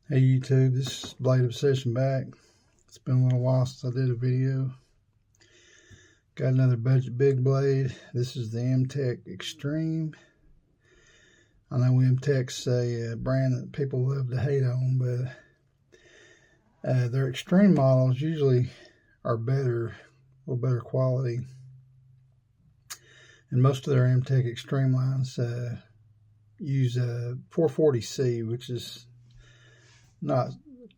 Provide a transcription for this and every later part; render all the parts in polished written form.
Hey YouTube, this is Blade Obsession back. It's been a little while since I did a video. Got another budget big blade. This is the MTech Xtreme. I know MTech's a brand that people love to hate on, but their Xtreme models usually are better, a little better quality. And most of their MTech Xtreme lines use 440C, which is not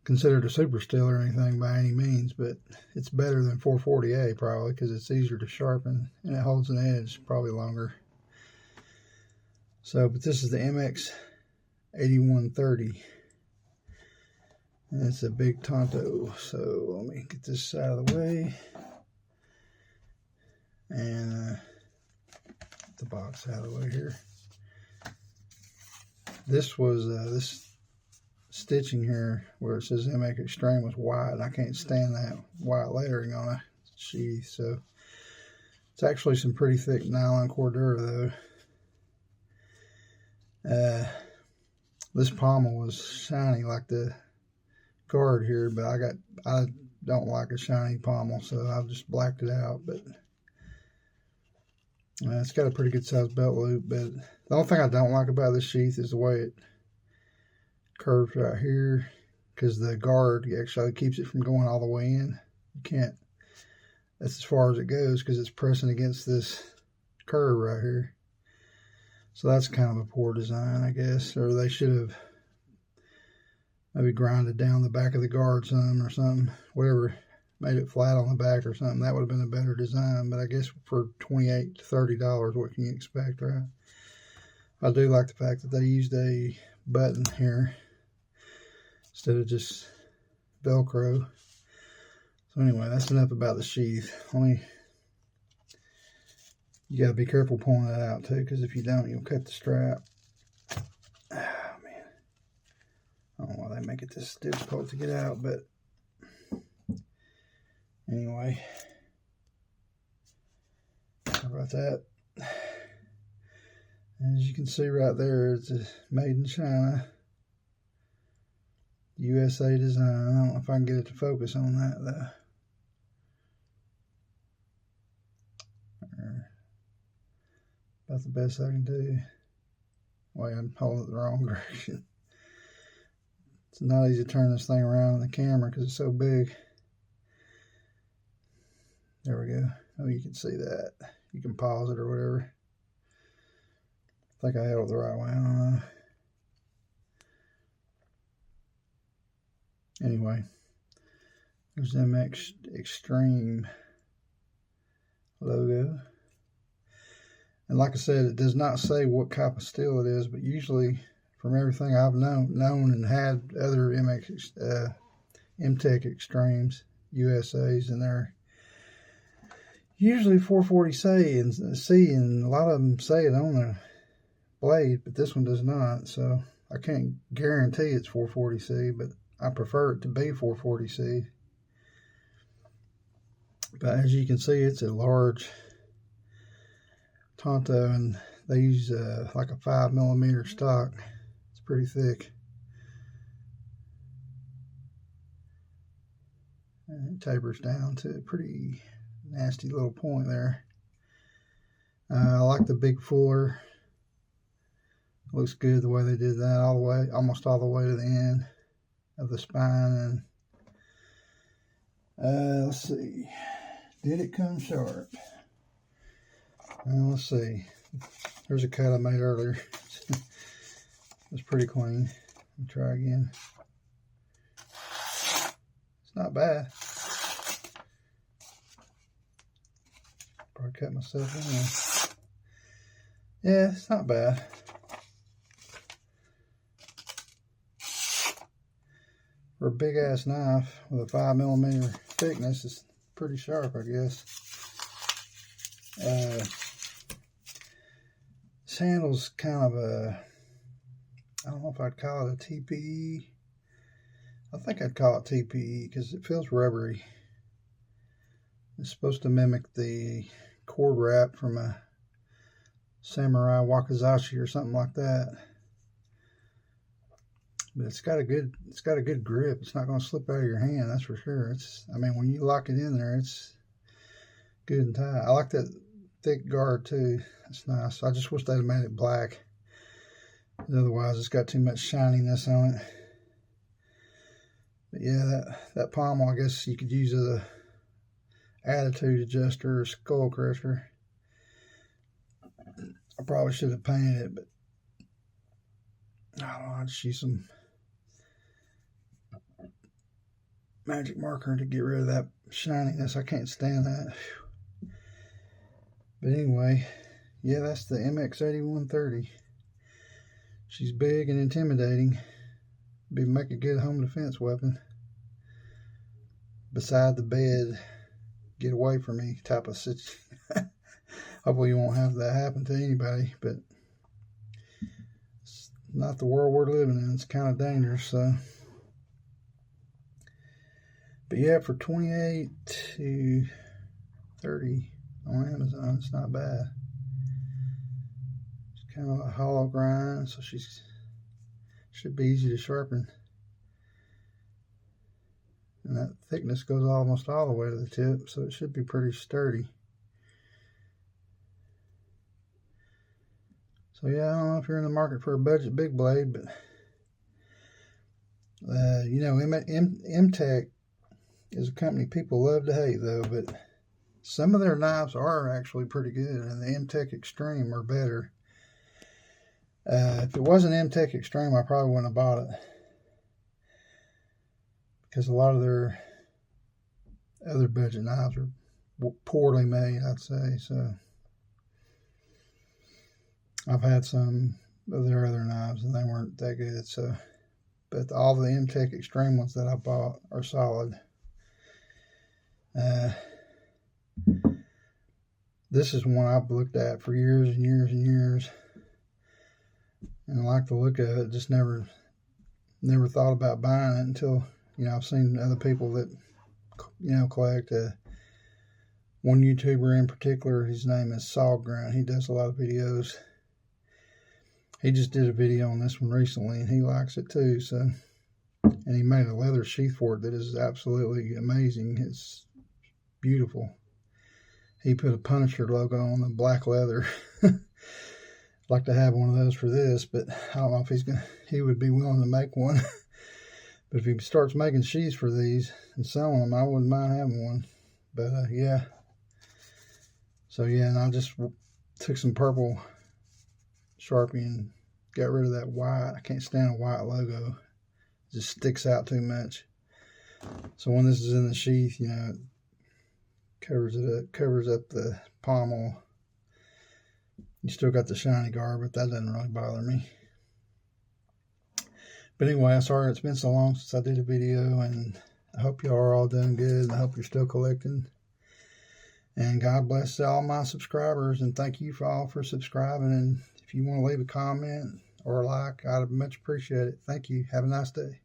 considered a super steel or anything by any means, but it's better than 440A probably because it's easier to sharpen and it holds an edge probably longer. So, but this is the MX 8130 and it's a big Tonto. So let me get this out of the way and get the box out of the way here. This was this stitching here where it says MTech Xtreme was white. I can't stand that white lettering on a sheath, so it's actually some pretty thick nylon Cordura though. This pommel was shiny like the guard here, but I don't like a shiny pommel, so I've just blacked it out. But it's got a pretty good sized belt loop. But the only thing I don't like about this sheath is the way it curves right here, because the guard actually keeps it from going all the way in. You can't, that's as far as it goes because it's pressing against this curve right here. So that's kind of a poor design, I guess, or they should have maybe grinded down the back of the guard some or something, whatever, made it flat on the back or something. That would have been a better design, but I guess for $28 to $30, what can you expect, right? I do like the fact that they used a button here instead of just Velcro. So anyway, that's enough about the sheath. You gotta be careful pulling that out too, because if you don't, you'll cut the strap. Oh man, I don't know why they make it this difficult to get out, but anyway, how about that? As you can see right there, it's made in China. USA design. I don't know if I can get it to focus on that though. About the best I can do. Wait, I'm holding it the wrong direction. It's not easy to turn this thing around in the camera because it's so big. There we go. Oh, you can see that. You can pause it or whatever. I think I held it the right way. I don't know. Anyway, there's the MTech Xtreme logo. And like I said, it does not say what type of steel it is, but usually from everything I've known and had other MTech Xtremes, USAs, and they're usually 440C and C, and a lot of them say it on the blade, but this one does not. So I can't guarantee it's 440C, but I prefer it to be 440C. But as you can see, it's a large Tonto, and they use like a 5mm stock. It's pretty thick. And it tapers down to a pretty nasty little point there. I like the big fuller. Looks good the way they did that, all the way, almost all the way to the end of the spine. And let's see, did it come sharp? Well, let's see. There's a cut I made earlier. It's pretty clean. Let me try again. It's not bad. Probably cut myself in there. Yeah, it's not bad. For a big ass knife with a 5mm thickness, it's pretty sharp, I guess. This handle's kind of a, I don't know if I'd call it a TPE. I think I'd call it TPE because it feels rubbery. It's supposed to mimic the cord wrap from a samurai wakizashi or something like that. But it's got a good grip. It's not going to slip out of your hand, that's for sure. I mean, when you lock it in there, it's good and tight. I like that thick guard too. It's nice. I just wish they'd have made it black. Otherwise, it's got too much shininess on it. But yeah, that pommel, I guess you could use as a attitude adjuster or skull crusher. I probably should have painted it, but I don't know. I'll just use some magic marker to get rid of that shininess. I can't stand that. But anyway, yeah, that's the MX8130. She's big and intimidating. Make a good home defense weapon. Beside the bed, get away from me type of situation. Hopefully you won't have that happen to anybody, but it's not the world we're living in. It's kind of dangerous, so. But yeah, for $28 to $30 on Amazon, it's not bad. It's kind of a hollow grind, so should be easy to sharpen. And that thickness goes almost all the way to the tip, so it should be pretty sturdy. So yeah, I don't know if you're in the market for a budget big blade, but you know, MTech is a company people love to hate though, but some of their knives are actually pretty good, and the MTech Xtreme are better. If it wasn't MTech Xtreme, I probably wouldn't have bought it, because a lot of their other budget knives are poorly made, I'd say. So I've had some of their other knives and they weren't that good. So, but all the MTech Xtreme ones that I bought are solid. This is one I've looked at for years and years and years, and I like the look of it. Just never thought about buying it until, you know, I've seen other people that, you know, collect. One YouTuber in particular, his name is Sawgrunt. He does a lot of videos. He just did a video on this one recently, and he likes it too. So, and he made a leather sheath for it that is absolutely amazing. It's beautiful. He put a Punisher logo on the black leather. I'd like to have one of those for this, but I don't know if he would be willing to make one. But if he starts making sheaths for these and selling them, I wouldn't mind having one. But yeah. So yeah, and I just took some purple Sharpie and got rid of that white. I can't stand a white logo. It just sticks out too much. So when this is in the sheath, you know, it covers up the pommel. You still got the shiny guard, but that doesn't really bother me. But anyway, I'm sorry it's been so long since I did a video, and I hope y'all are all doing good, and I hope you're still collecting. And God bless all my subscribers, and thank you all for subscribing. And if you want to leave a comment or a like, I'd much appreciate it. Thank you. Have a nice day.